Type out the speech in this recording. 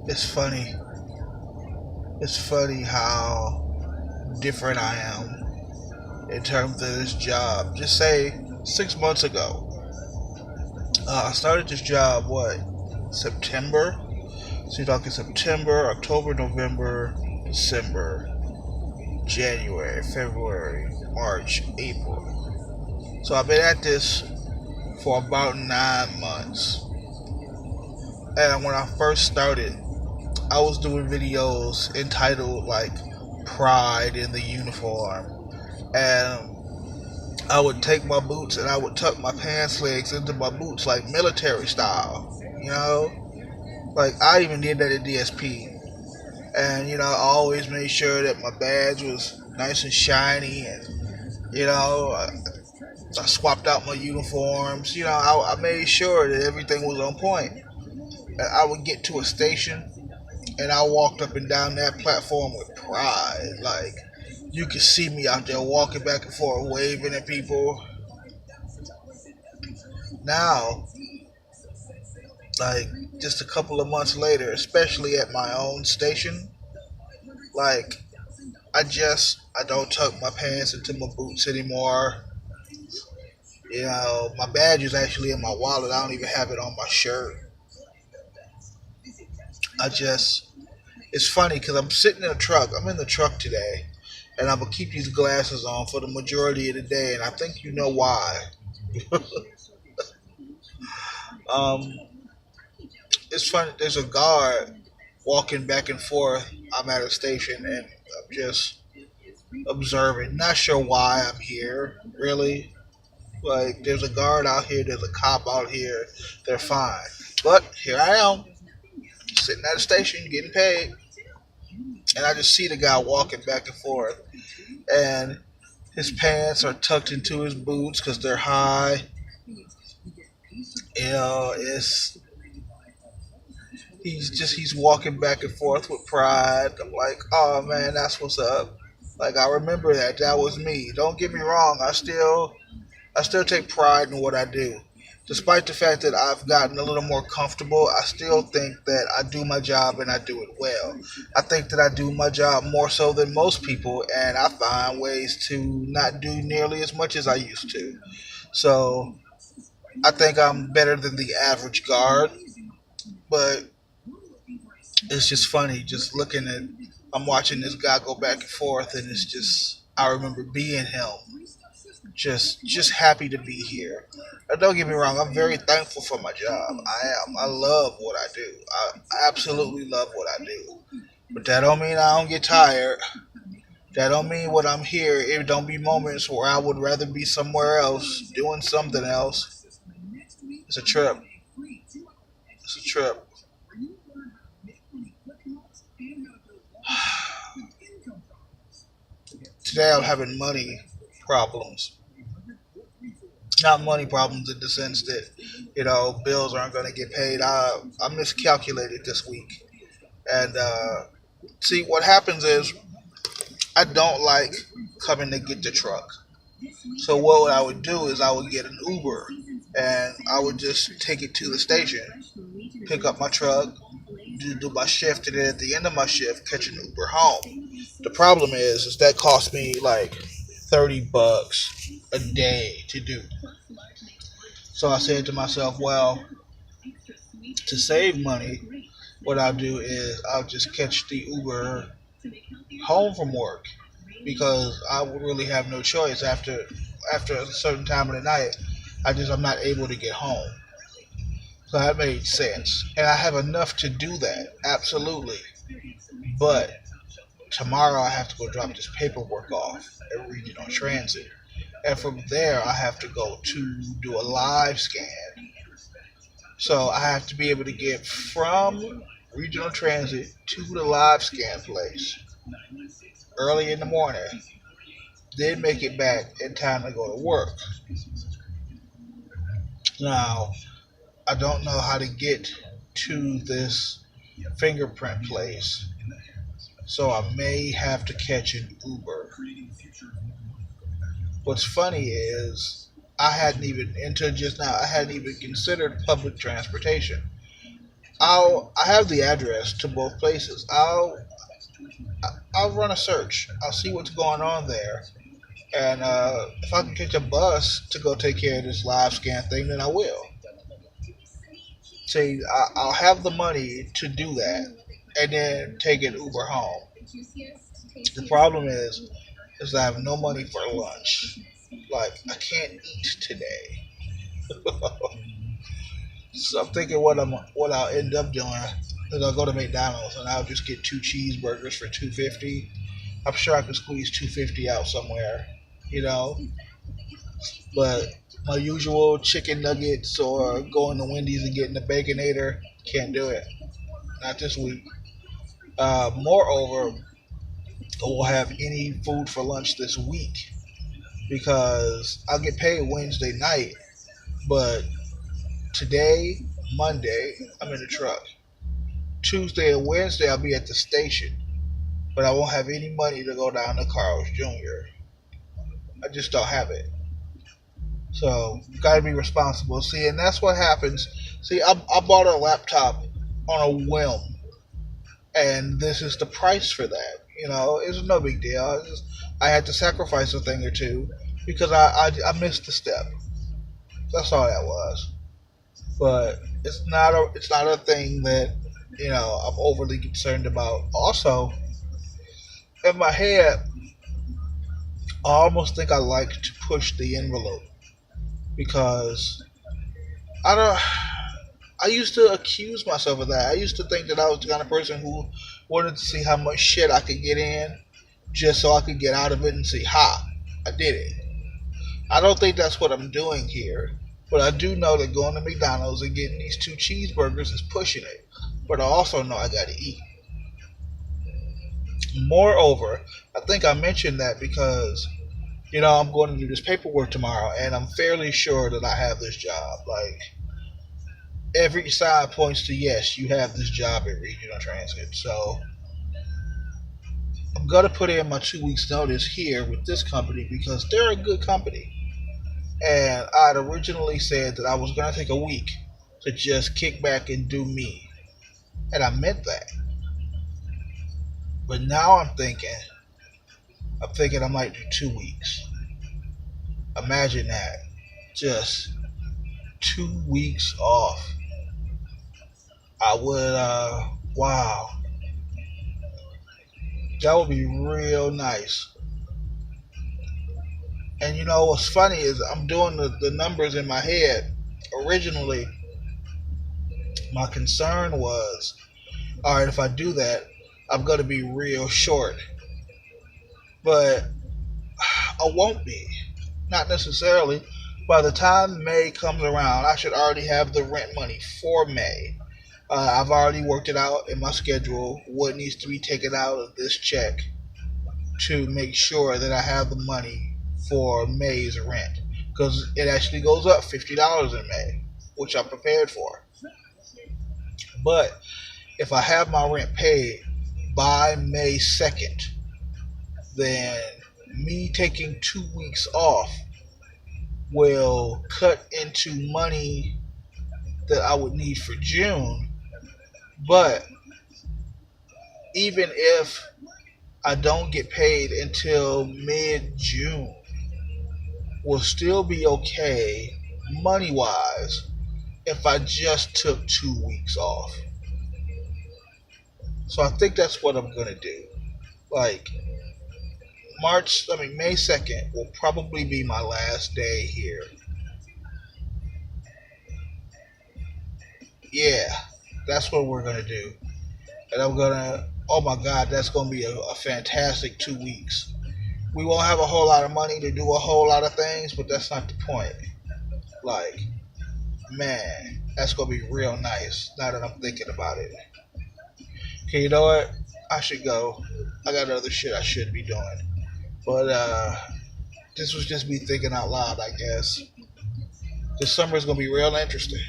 It's funny. It's funny how different I am in terms of this job. Just say 6 months ago, I started this job. What, September? So you're talking September, October, November, December, January, February, March, April. So I've been at this for about 9 months. And when I first started, I was doing videos entitled like Pride in the Uniform. And I would take my boots and I would tuck my pants legs into my boots like military style. You know? Like I even did that at DSP. And I always made sure that my badge was nice and shiny and I swapped out my uniforms. I made sure that everything was on point. And I would get to a station and I walked up and down that platform with pride. Like you could see me out there walking back and forth, waving at people. Now, like just a couple of months later, especially at my own station, like I don't tuck my pants into my boots anymore. My badge is actually in my wallet. I don't even have it on my shirt. I just It's funny because I'm sitting in a truck. I'm in the truck today, and I'm gonna keep these glasses on for the majority of the day, and I think you know why. um, it's funny. There's a guard walking back and forth. I'm at a station, and I'm just observing. Not sure why I'm here, really. Like, there's a guard out here. There's a cop out here. They're fine, but here I am, sitting at a station, getting paid, and I just see the guy walking back and forth, and his pants are tucked into his boots because they're high. It's he's walking back and forth with pride. I'm like, oh man, that's what's up. Like I remember that was me. Don't get me wrong. I still take pride in what I do. Despite the fact that I've gotten a little more comfortable, I still think that I do my job and I do it well. I think that I do my job more so than most people, and I find ways to not do nearly as much as I used to. So I think I'm better than the average guard, but it's just funny just looking at. I'm watching this guy go back and forth, and it's just I remember being him, just happy to be here. And don't get me wrong, I'm very thankful for my job. I am. I love what I do. I absolutely love what I do. But that don't mean I don't get tired. That don't mean when I'm here, it don't be moments where I would rather be somewhere else doing something else. It's a trip. It's a trip. Today I'm having money problems. Not money problems in the sense that, bills aren't going to get paid. I miscalculated this week. And see, what happens is I don't like coming to get the truck. So what I would do is I would get an Uber and I would just take it to the station, pick up my truck, do my shift, and then at the end of my shift, catch an Uber home. The problem is that cost me like $30 a day to do. So I said to myself, well, to save money, what I'll do is I'll just catch the Uber home from work because I would really have no choice after a certain time of the night. I'm not able to get home. So that made sense. And I have enough to do that, absolutely. But tomorrow I have to go drop this paperwork off at Regional Transit. And from there I have to go to do a live scan. So I have to be able to get from Regional Transit to the live scan place early in the morning, then make it back in time to go to work. Now, I don't know how to get to this fingerprint place, so I may have to catch an Uber. What's funny is I hadn't even, until just now, I hadn't even considered public transportation. I have the address to both places. I'll run a search. I'll see what's going on there, and if I can catch a bus to go take care of this live scan thing, then I will. See, I'll have the money to do that, and then take an Uber home. The problem is I have no money for lunch. Like I can't eat today. So I'm thinking what I'll end up doing is I'll go to McDonald's and I'll just get two cheeseburgers for 250. I'm sure I can squeeze 250 out somewhere, you know. But my usual chicken nuggets or going to Wendy's and getting the Baconator, can't do it. Not this week. Moreover, I won't have any food for lunch this week because I'll get paid Wednesday night, but today, Monday, I'm in the truck. Tuesday and Wednesday, I'll be at the station, but I won't have any money to go down to Carl's Jr. I just don't have it. So, gotta be responsible. See, and that's what happens. See, I bought a laptop on a whim, and this is the price for that. You know, it's no big deal. I had to sacrifice a thing or two because I missed the step. That's all that was. But it's not a thing that I'm overly concerned about. Also, in my head, I almost think I like to push the envelope because I don't. I used to accuse myself of that. I used to think that I was the kind of person who wanted to see how much shit I could get in just so I could get out of it and see, ha, I did it. I don't think that's what I'm doing here. But I do know that going to McDonald's and getting these two cheeseburgers is pushing it. But I also know I gotta eat. Moreover, I think I mentioned that because, I'm going to do this paperwork tomorrow and I'm fairly sure that I have this job. Like, every side points to yes, you have this job at Regional Transit. So I'm gonna put in my 2 weeks notice here with this company because they're a good company. And I'd originally said that I was gonna take a week to just kick back and do me. And I meant that. But now I'm thinking I might do 2 weeks. Imagine that. Just 2 weeks off. I would wow. That would be real nice. And what's funny is I'm doing the numbers in my head. Originally, my concern was, all right, if I do that, I'm going to be real short. But I won't be. Not necessarily. By the time May comes around, I should already have the rent money for May. I've already worked it out in my schedule, what needs to be taken out of this check to make sure that I have the money for May's rent. Because it actually goes up $50 in May, which I'm prepared for. But if I have my rent paid by May 2nd, then me taking 2 weeks off will cut into money that I would need for June. But even if I don't get paid until mid-June, we'll still be okay money-wise if I just took 2 weeks off. So I think that's what I'm going to do. Like, May 2nd will probably be my last day here. Yeah, that's what we're going to do. And oh my God, that's going to be a fantastic 2 weeks. We won't have a whole lot of money to do a whole lot of things, but that's not the point. Like, man, that's going to be real nice now that I'm thinking about it. Okay, you know what? I should go. I got other shit I should be doing. But this was just me thinking out loud, I guess. This summer is going to be real interesting.